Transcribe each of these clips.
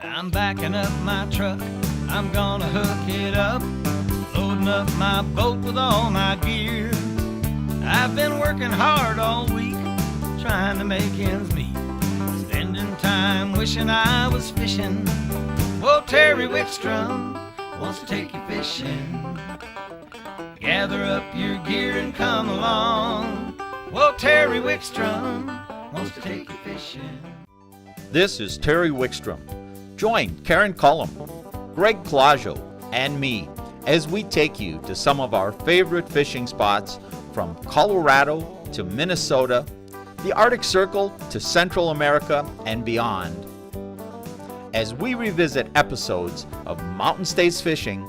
I'm backing up my truck, I'm gonna hook it up, loading up my boat with all my gear. I've been working hard all week, trying to make ends meet, spending time wishing I was fishing. Well, Terry Wickstrom wants to take you fishing. Gather up your gear and come along. Well, Terry Wickstrom wants to take you fishing. This is Terry Wickstrom. Join Karen Cullum, Greg Claudio, and me as we take you to some of our favorite fishing spots from Colorado to Minnesota, the Arctic Circle to Central America and beyond, as we revisit episodes of Mountain States Fishing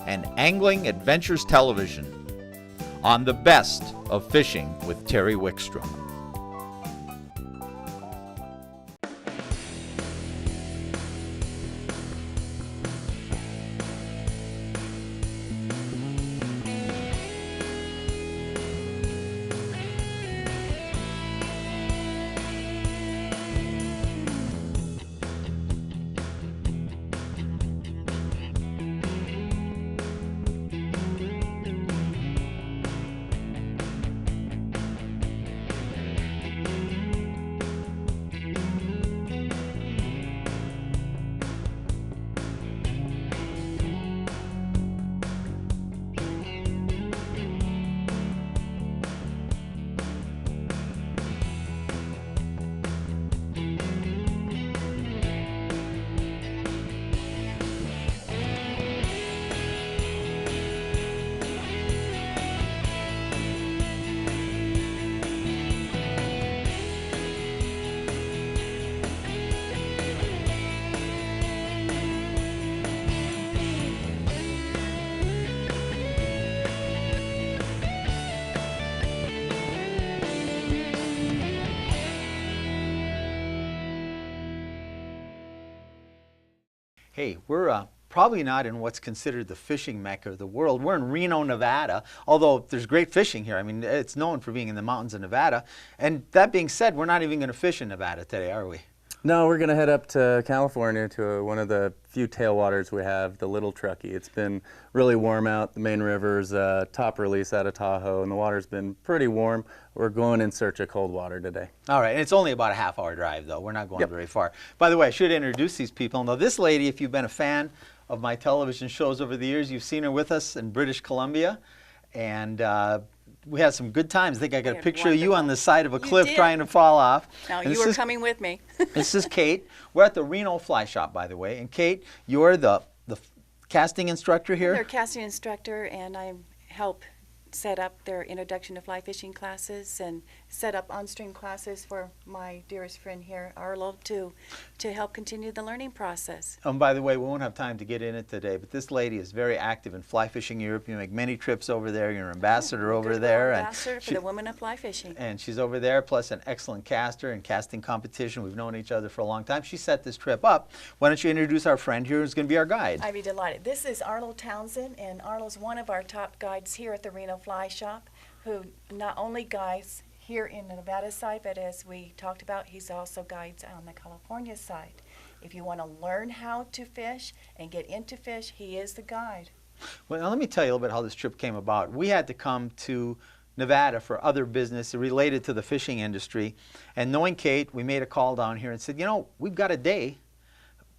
and Angling Adventures Television on the best of fishing with Terry Wickstrom. Hey, we're probably not in what's considered the fishing mecca of the world. We're in Reno, Nevada, although there's great fishing here. I mean, it's known for being in the mountains of Nevada. And that being said, we're not even going to fish in Nevada today, are we? No, we're going to head up to California to one of the few tailwaters we have, the Little Truckee. It's been really warm out. The main river's top release out of Tahoe, and the water's been pretty warm. We're going in search of cold water today. All right, and it's only about a half-hour drive, though. We're not going very far. By the way, I should introduce these people. Now, this lady, if you've been a fan of my television shows over the years, you've seen her with us in British Columbia, and we had some good times. I think I got a picture of you on the side of a cliff trying to fall off. Now, you were coming with me. This is Kate. We're at the Reno Fly Shop, by the way. And Kate, you're the casting instructor here? I'm a casting instructor, and I help set up their introduction to fly fishing classes and set up on-stream classes for my dearest friend here, Arlo, to help continue the learning process. By the way, we won't have time to get in it today, but this lady is very active in fly fishing Europe. You make many trips over there. You're an ambassador over there. Ambassador for the Women of Fly Fishing. And she's over there, plus an excellent caster and casting competition. We've known each other for a long time. She set this trip up. Why don't you introduce our friend here who's going to be our guide? I'd be delighted. This is Arlo Townsend, and Arlo's one of our top guides here at the Reno Fly Shop, who not only guides here in the Nevada side, but as we talked about, he's also guides on the California side. If you want to learn how to fish and get into fish, he is the guide. Well, now let me tell you a little bit how this trip came about. We had to come to Nevada for other business related to the fishing industry, and knowing Kate, we made a call down here and said, you know, we've got a day.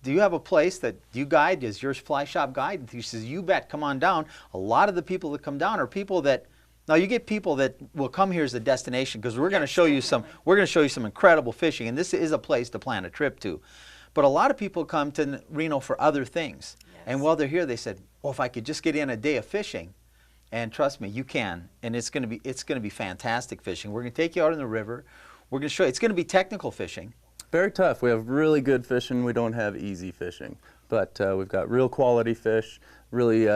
Do you have a place that you guide? Is your fly shop guide? And she says, you bet, come on down. A lot of the people that come down are people that, now you get people that will come here as a destination because we're going to show you some incredible fishing, and this is a place to plan a trip to. But a lot of people come to Reno for other things. Yes. And while they're here, they said, well, if I could just get in a day of fishing, and trust me, you can, and it's going to be fantastic fishing. We're going to take you out in the river. We're going to show you, it's going to be technical fishing. Very tough. We have really good fishing. We don't have easy fishing, but we've got real quality fish, really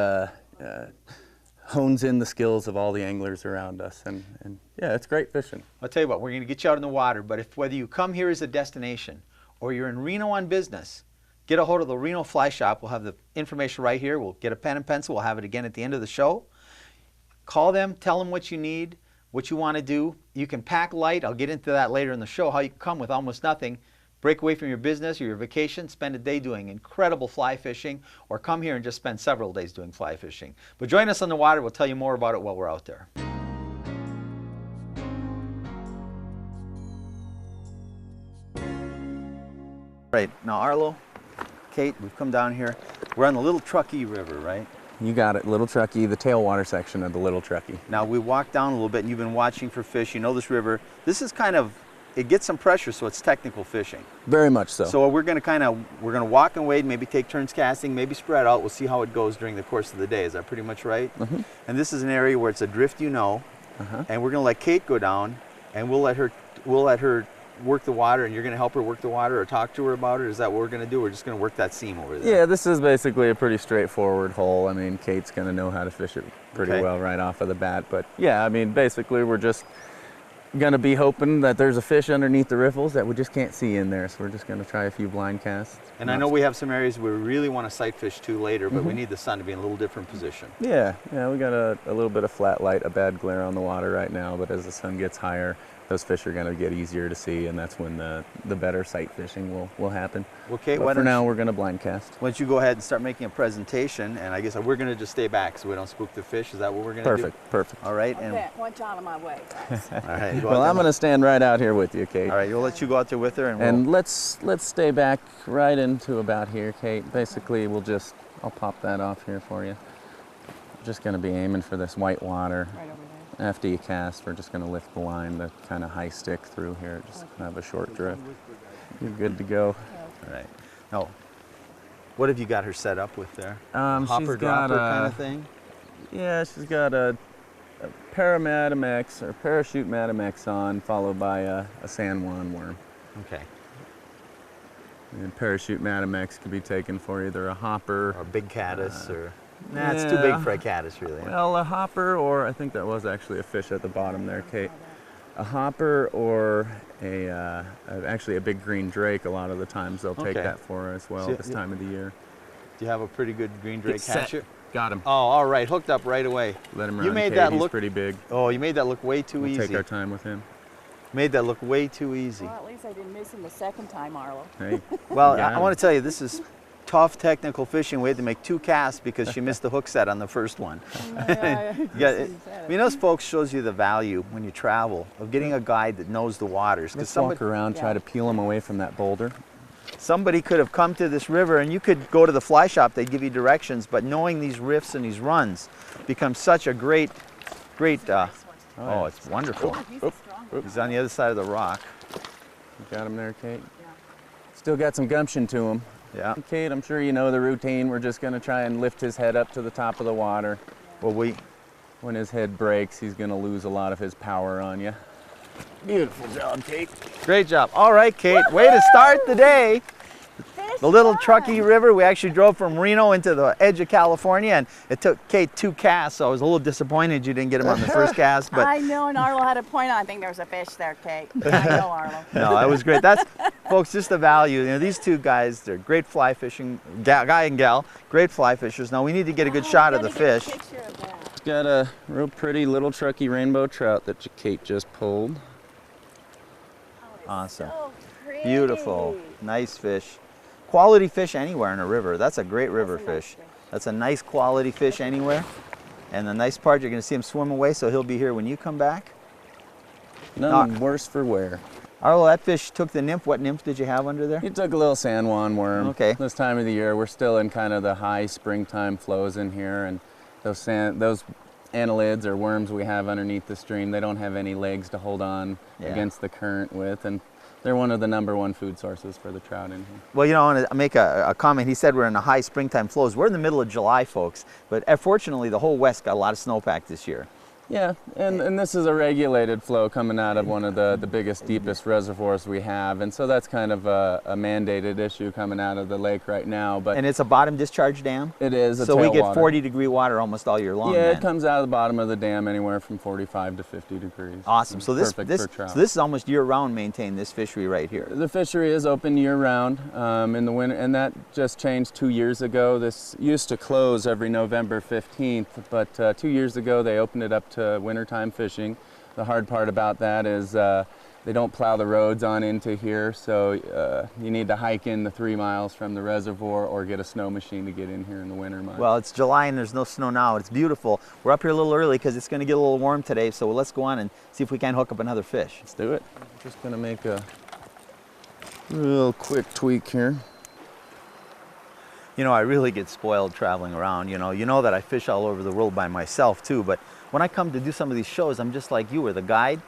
hones in the skills of all the anglers around us, and yeah, it's great fishing. I'll tell you what, we're going to get you out in the water, but if whether you come here as a destination or you're in Reno on business, get a hold of the Reno Fly Shop. We'll have the information right here. We'll get a pen and pencil. We'll have it again at the end of the show. Call them, tell them what you need, what you want to do. You can pack light. I'll get into that later in the show, how you can come with almost nothing, Break away from your business or your vacation, spend a day doing incredible fly fishing, or come here and just spend several days doing fly fishing. But join us on the water. We'll tell you more about it while we're out there. Right, now Arlo, Kate, we've come down here. We're on the Little Truckee River, right? You got it, Little Truckee, the tailwater section of the Little Truckee. Now we walked down a little bit and you've been watching for fish. You know this river. This is kind of, it gets some pressure, so it's technical fishing. Very much so. So we're going to walk and wade, maybe take turns casting, maybe spread out. We'll see how it goes during the course of the day. Is that pretty much right? Mm-hmm. And this is an area where it's a drift, and we're going to let Kate go down, and we'll let her work the water, and you're going to help her work the water or talk to her about it? Is that what we're going to do? We're just going to work that seam over there. Yeah, this is basically a pretty straightforward hole. I mean, Kate's going to know how to fish it pretty well right off of the bat. But yeah, I mean, basically we're just going to be hoping that there's a fish underneath the riffles that we just can't see in there. So we're just going to try a few blind casts. And I know we have some areas where we really want to sight fish too later, but we need the sun to be in a little different position. Yeah, we got a little bit of flat light, a bad glare on the water right now, but as the sun gets higher, those fish are going to get easier to see, and that's when the better sight fishing will happen. Well, Kate, but for now, we're going to blind cast. Why don't you go ahead and start making a presentation, and I guess we're going to just stay back so we don't spook the fish. Is that what we're going to do? Perfect. All right. Okay, And watch out of my way, guys. all right. well, I'm going to stand right out here with you, Kate. All right, we'll let you go out there with her, and let's stay back right into about here, Kate. Basically, I'll pop that off here for you. Just going to be aiming for this white water. Right over there. After you cast, we're just going to lift the line to kind of high stick through here, just have a short drift. You're good to go. All right. Now, what have you got her set up with there? She's got dropper kind of thing? Yeah, she's got a Paramatimex or Parachute Matimex on, followed by a San Juan worm. Okay. And Parachute Matimex could be taken for either a hopper or a big caddis or... Nah, it's too big for a caddis, really. Well, a hopper, or I think that was actually a fish at the bottom there, Kate. A hopper or actually a big green drake. A lot of the times they'll take that for her as well this time of the year. Do you have a pretty good green drake catcher? Got him. Oh, all right, hooked up right away. Let him run. You made Kate. that He's look pretty big. Oh, you made that look way too easy. Take our time with him. Made that look way too easy. Well, at least I didn't miss him the second time, Arlo. Hey. Well, I want to tell you, this is tough technical fishing. We had to make 2 casts because she missed the hook set on the first one. Those folks shows you the value when you travel of getting a guide that knows the waters. Let's walk around, try to peel them away from that boulder. Somebody could have come to this river and you could go to the fly shop, they'd give you directions, but knowing these rifts and these runs becomes such a great, it's wonderful. He's on the other side of the rock. You got him there, Kate? Yeah. Still got some gumption to him. Yeah. Kate, I'm sure you know the routine. We're just going to try and lift his head up to the top of the water. Well, when his head breaks, he's going to lose a lot of his power on you. Beautiful job, Kate. Great job. All right, Kate, way to start the day. The Little Truckee River. We actually drove from Reno into the edge of California, and it took Kate 2 casts, so I was a little disappointed you didn't get him on the first cast. But I know, and Arlo had a point on. I think there was a fish there, Kate. I know, Arlo. No, that was great. That's, folks, just the value. These 2 guys, they're great fly fishing, guy and gal, great fly fishers. Now we need to get a good shot of the fish. Got a real pretty Little Truckee rainbow trout that Kate just pulled. Awesome. So pretty. Beautiful. Nice fish. Quality fish anywhere in a river. That's a great river fish. That's a nice quality fish anywhere. And the nice part, you're going to see him swim away, so he'll be here when you come back. None worse for wear. Arlo, that fish took the nymph. What nymph did you have under there? He took a little San Juan worm. Okay. This time of the year, we're still in kind of the high springtime flows in here, and those annelids or worms we have underneath the stream, they don't have any legs to hold on against the current with, and they're one of the #1 food sources for the trout in here. Well, I want to make a comment. He said we're in the high springtime flows. We're in the middle of July, folks, but fortunately the whole West got a lot of snowpack this year. Yeah, and this is a regulated flow coming out of one of the biggest, deepest reservoirs we have, and so that's kind of a mandated issue coming out of the lake right now. But and it's a bottom discharge dam? It is. So we get 40-degree water almost all year long. Yeah, then. It comes out of the bottom of the dam anywhere from 45 to 50 degrees. Awesome. So this is almost year-round maintained, this fishery right here. The fishery is open year-round in the winter, and that just changed 2 years ago. This used to close every November 15th, but 2 years ago they opened it up to wintertime fishing. The hard part about that is They don't plow the roads on into here, so you need to hike in the 3 miles from the reservoir or get a snow machine to get in here in the winter months. Well, it's July and there's no snow now. It's beautiful. We're up here a little early because it's going to get a little warm today, so let's go on and see if we can hook up another fish. Let's do it. Just gonna make a real quick tweak here. You know, I really get spoiled traveling around. You know that I fish all over the world by myself too, but when I come to do some of these shows, I'm just like you, where the guide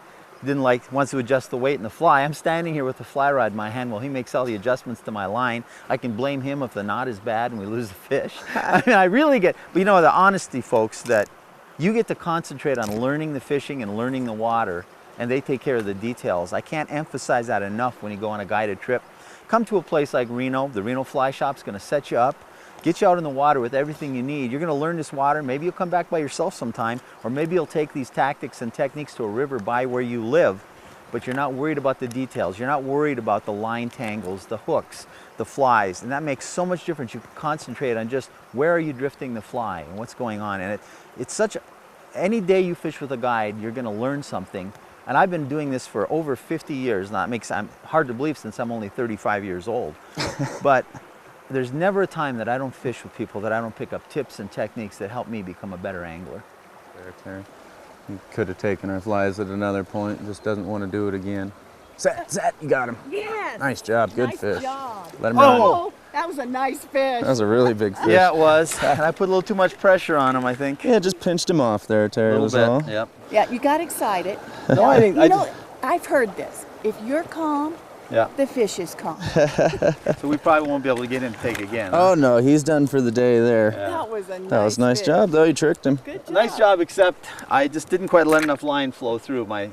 wants to adjust the weight in the fly. I'm standing here with the fly rod in my hand while he makes all the adjustments to my line. I can blame him if the knot is bad and we lose the fish. I mean, I really get, but you know, the honesty, folks, that you get to concentrate on learning the fishing and learning the water, and they take care of the details. I can't emphasize that enough when you go on a guided trip. Come to a place like Reno. The Reno Fly Shop's going to set you up, get you out in the water with everything you need. You're going to learn this water. Maybe you'll come back by yourself sometime, or maybe you'll take these tactics and techniques to a river by where you live, but you're not worried about the details. You're not worried about the line tangles, the hooks, the flies, and that makes so much difference. You can concentrate on just where are you drifting the fly and what's going on. And it's such, any day you fish with a guide, you're going to learn something. And I've been doing this for over 50 years. Now, I'm hard to believe since I'm only 35 years old. But there's never a time that I don't fish with people that I don't pick up tips and techniques that help me become a better angler. There, Terry. He could have taken our flies at another point, just doesn't want to do it again. Zat, you got him. Yes. Nice job, good Nice fish. job. Let him run. Oh, that was a nice fish. That was a really big fish. Yeah, it was. And I put a little too much pressure on him, I think. Yeah, just pinched him off there, Terry. A Was little all. bit. Yep. Yeah, you got excited. No, I think I've heard this. If you're calm, Yeah. the fish is calm. So we probably won't be able to get him to take again. Oh no, he's done for the day there. That was a nice That was a nice fish. job, though. You tricked him. Good job. Nice job, except I just didn't quite let enough line flow through. I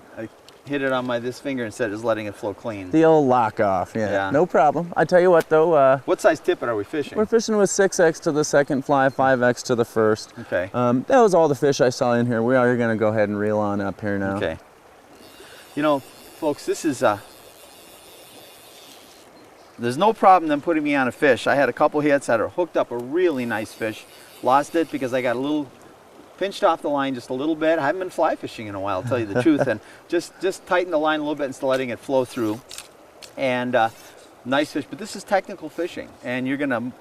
hit it on this finger instead of just letting it flow clean. The old lock off. Yeah. Yeah. No problem. I tell you what, though. What size tippet are we fishing? We're fishing with 6X to the second fly, 5X to the first. Okay. That was all the fish I saw in here. We are going to go ahead and reel on up here now. Okay. You know, folks, this is there's no problem them putting me on a fish. I had a couple hits that are hooked up a really nice fish. Lost it because I got a little pinched off the line just a little bit. I haven't been fly fishing in a while, to tell you the truth, and just tighten the line a little bit instead of letting it flow through. And nice fish, but this is technical fishing, and you're gonna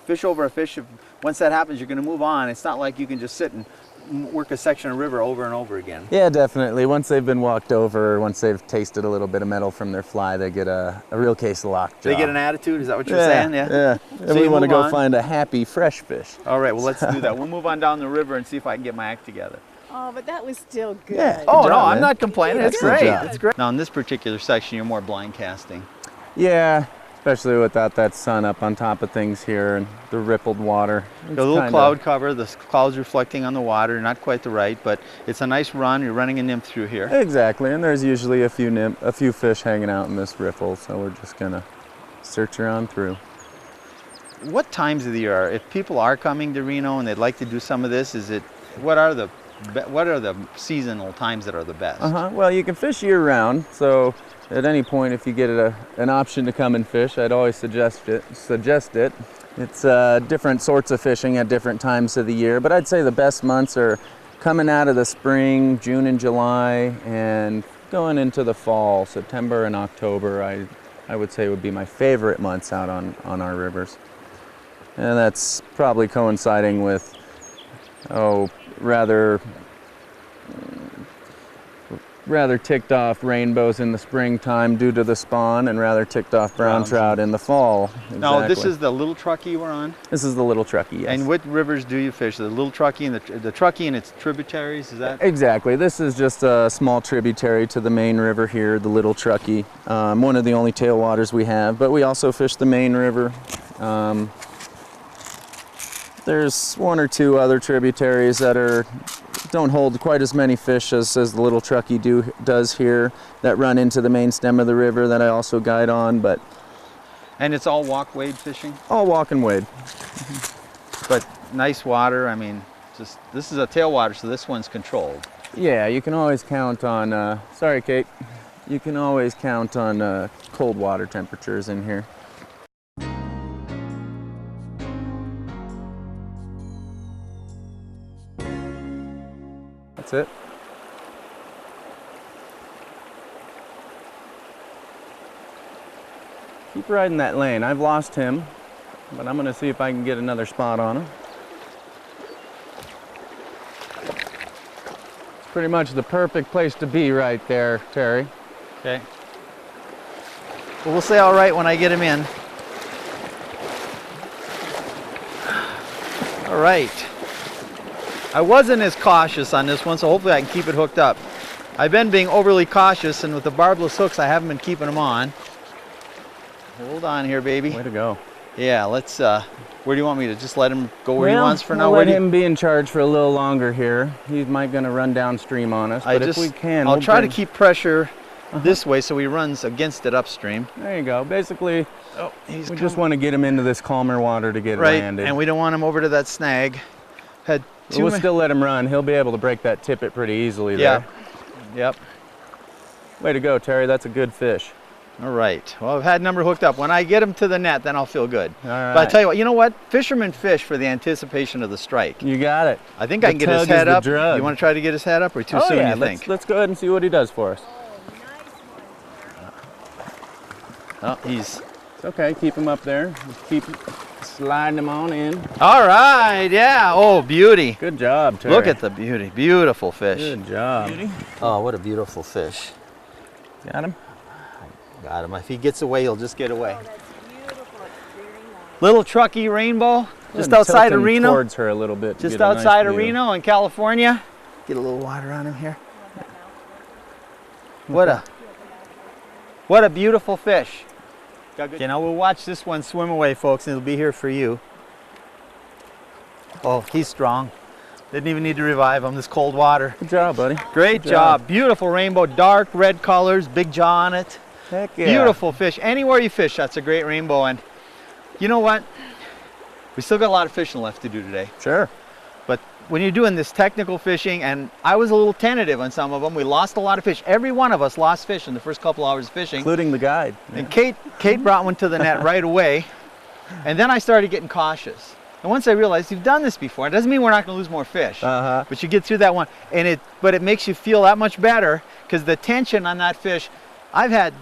fish over a fish. Once that happens, you're gonna move on. It's not like you can just sit and work a section of river over and over again. Yeah, definitely. Once they've been walked over, once they've tasted a little bit of metal from their fly, they get a real case of lockjaw. They get an attitude, is that what you're saying? Yeah. And So we you want to move go on? find a happy, fresh fish. All right, well, let's do that. We'll move on down the river and see if I can get my act together. Oh, but that was still good. Yeah. Oh, Good no, job, I'm man. not complaining. It's Excellent great. job. It's great. Now, in this particular section, you're more blind casting. Yeah, especially without that sun up on top of things here and the rippled water. A little cloud cover, the cloud's reflecting on the water, not quite the right, but it's a nice run. You're running a nymph through here. Exactly, and there's usually a few fish hanging out in this riffle, so we're just gonna search around through. What times of the year, if people are coming to Reno and they'd like to do some of this, what are the seasonal times that are the best? Well, you can fish year round, so at any point if you get an option to come and fish, I'd always suggest it. It's different sorts of fishing at different times of the year, but I'd say the best months are coming out of the spring, June and July, and going into the fall, September and October. I would say would be my favorite months out on our rivers. And that's probably coinciding with, rather ticked off rainbows in the springtime due to the spawn, and rather ticked off brown trout in the fall. Now, this Exactly. is the Little Truckee we're on? This is the Little Truckee, yes. And what rivers do you fish? The Little Truckee and the Truckee and its tributaries, is that? Exactly. This is just a small tributary to the main river here, the Little Truckee. One of the only tailwaters we have, but we also fish the main river. There's one or two other tributaries that don't hold quite as many fish as the Little Truckee does here, that run into the main stem of the river that I also guide on, but And it's all walk wade fishing? all walk and wade. But nice water. I mean, this is a tailwater, so this one's controlled. Yeah, you can always count on, sorry Kate, you can always count on cold water temperatures in here. That's it. Keep riding that lane. I've lost him, but I'm going to see if I can get another spot on him. It's pretty much the perfect place to be right there, Terry. Okay. Well, we'll say all right when I get him in. All right. I wasn't as cautious on this one, so hopefully I can keep it hooked up. I've been being overly cautious, and with the barbless hooks, I haven't been keeping them on. Hold on here, baby. Way to go. Yeah, let's, where do you want me to just let him go where he wants for now? We'll Where let do you- him be in charge for a little longer here. He might gonna run downstream on us, but if we can, I'll we'll try to bring- keep pressure this way so he runs against it upstream. There you go. Basically, Oh, he's we just want to get him into this calmer water to get right, landed. and we don't want him over to that snag. Had But too we'll ma- still let him run. He'll be able to break that tippet pretty easily Yeah. there. Yep. Way to go, Terry. That's a good fish. All right. Well, I've had number hooked up. When I get him to the net, then I'll feel good. All But I right. tell you what, you know what? Fishermen fish for the anticipation of the strike. You got it. I think The I can get his tug is head the up. drug. You want to try to get his head up, or too Oh soon? yeah, You think? let's go ahead and see what he does for us. Oh, he's. It's okay. Keep him up there. Just keep sliding him on in. All right. Yeah. Oh, beauty. Good job, Terry. Look at the beauty. Beautiful fish. Good job. Oh, what a beautiful fish. Got him. Got him. If he gets away, he'll just get away. Oh, that's beautiful. It's very nice. Little Truckee Rainbow, just Tilt outside of him Reno. towards her a little bit. to Just get a nice outside of view. Reno in California. Get a little water on him here. What a beautiful fish. Okay, now we'll watch this one swim away, folks, and it'll be here for you. Oh, he's strong. Didn't even need to revive him, this cold water. Good job, buddy. Great Good job. job. Beautiful rainbow, dark red colors, big jaw on it. Heck yeah. Beautiful fish. Anywhere you fish, that's a great rainbow. And you know what? We still got a lot of fishing left to do today. Sure. But when you're doing this technical fishing, and I was a little tentative on some of them, we lost a lot of fish. Every one of us lost fish in the first couple hours of fishing. Including the guide. And Kate brought one to the net right away. And then I started getting cautious. And once I realized you've done this before, it doesn't mean we're not going to lose more fish. Uh-huh. But you get through that one, and it makes you feel that much better because the tension on that fish, I've had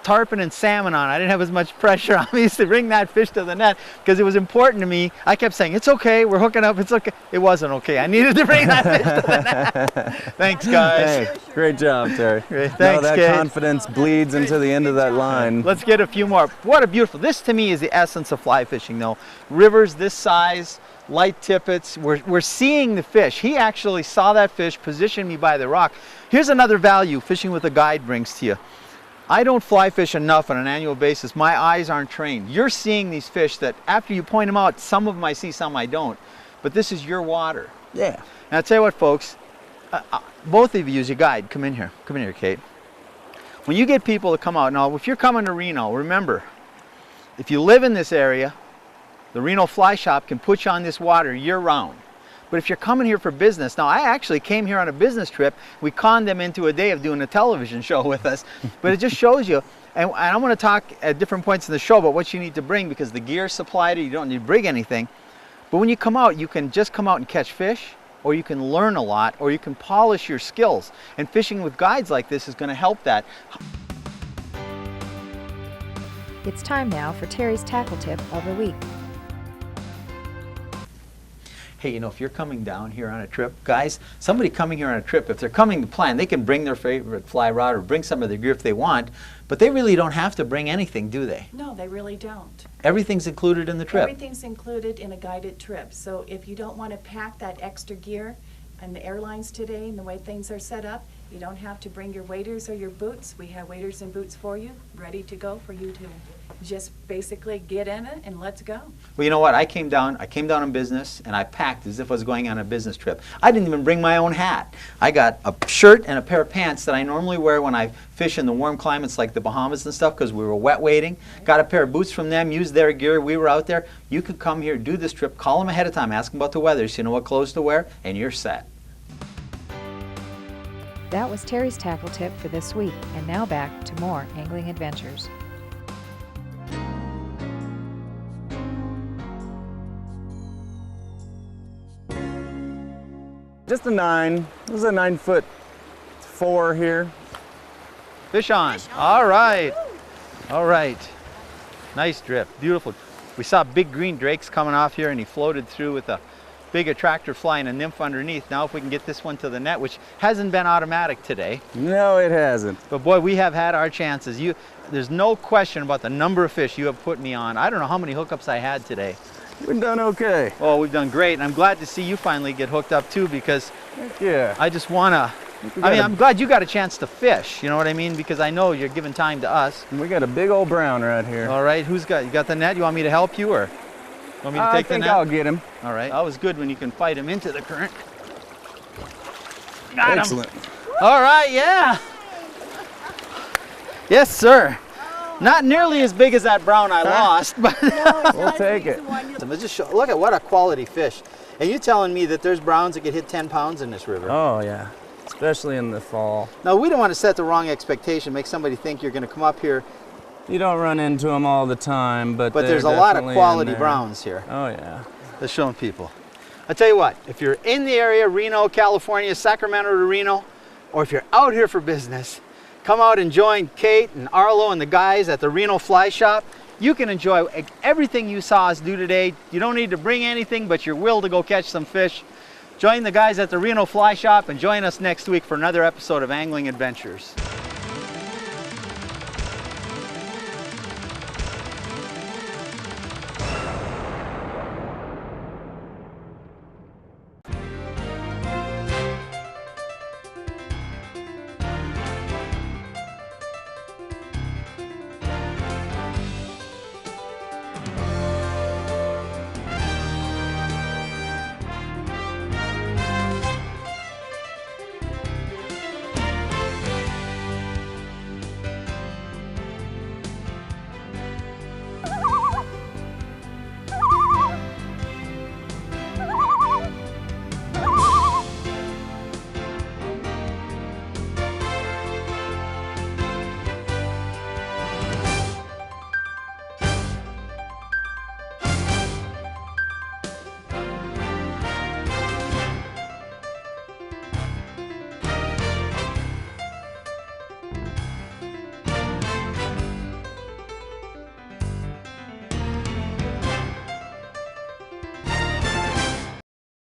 tarpon and salmon on. I didn't have as much pressure on me to bring that fish to the net because it was important to me. I kept saying, it's okay, we're hooking up, it's okay. It wasn't okay. I needed to bring that fish to the net. Thanks, guys. Hey, great job, Terry. Great. Now Thanks, that Kate. confidence bleeds into the end of that line. Let's get a few more. What a beautiful, this to me is the essence of fly fishing though. Rivers this size, light tippets, we're seeing the fish. He actually saw that fish, positioned me by the rock. Here's another value fishing with a guide brings to you. I don't fly fish enough on an annual basis. My eyes aren't trained. You're seeing these fish that after you point them out, some of them I see, some I don't. But this is your water. Yeah. And I'll tell you what, folks, both of you as your guide, come in here, Kate. When you get people to come out, now if you're coming to Reno, remember, if you live in this area, the Reno Fly Shop can put you on this water year round. But if you're coming here for business, now I actually came here on a business trip. We conned them into a day of doing a television show with us. But it just shows you, and I'm going to talk at different points in the show about what you need to bring because the gear is supplied, you don't need to bring anything. But when you come out, you can just come out and catch fish, or you can learn a lot, or you can polish your skills. And fishing with guides like this is going to help that. It's time now for Terry's tackle tip of the week. Hey, you know, if you're coming down here on a trip, guys, somebody coming here on a trip, if they're coming to plan, they can bring their favorite fly rod or bring some of their gear if they want, but they really don't have to bring anything, do they? No, they really don't. Everything's included in the trip. Everything's included in a guided trip. So if you don't want to pack that extra gear, and the airlines today and the way things are set up, you don't have to bring your waders or your boots. We have waders and boots for you, ready to go for you to just basically get in it and let's go. Well, you know what? I came down on business and I packed as if I was going on a business trip. I didn't even bring my own hat. I got a shirt and a pair of pants that I normally wear when I fish in the warm climates like the Bahamas and stuff because we were wet wading. Got a pair of boots from them, used their gear. We were out there. You could come here, do this trip, call them ahead of time, ask them about the weather so you know what clothes to wear, and you're set. That was Terry's tackle tip for this week, and now back to more angling adventures. Just a 9. This is a 9'4" here. Fish on. All right. All right. Nice drift, beautiful. We saw big green drakes coming off here, and he floated through with a big attractor fly and a nymph underneath. Now if we can get this one to the net, which hasn't been automatic today. No, it hasn't. But boy, we have had our chances. There's no question about the number of fish you have put me on. I don't know how many hookups I had today. We've done okay. Oh, we've done great. And I'm glad to see you finally get hooked up too, because Yeah. I just want to, I'm glad you got a chance to fish. You know what I mean? Because I know you're giving time to us. We got a big old brown right here. All right, you got the net? You want me to help you, or want me to take the net? I'll get him. All right, always good when you can fight him into the current. Got him. Excellent. All right, yeah. Yes, sir. Not nearly as big as that brown I lost, but We'll take it. look at what a quality fish. And you're telling me that there's browns that could hit 10 pounds in this river. Oh yeah, especially in the fall. Now, we don't want to set the wrong expectation, make somebody think you're going to come up here, You don't run into them all the time, but there's a lot of quality browns here. Oh yeah. Let's show them people. I tell you what, if you're in the area, Reno, California, Sacramento to Reno, or if you're out here for business, come out and join Kate and Arlo and the guys at the Reno Fly Shop. You can enjoy everything you saw us do today. You don't need to bring anything but your will to go catch some fish. Join the guys at the Reno Fly Shop and join us next week for another episode of Angling Adventures.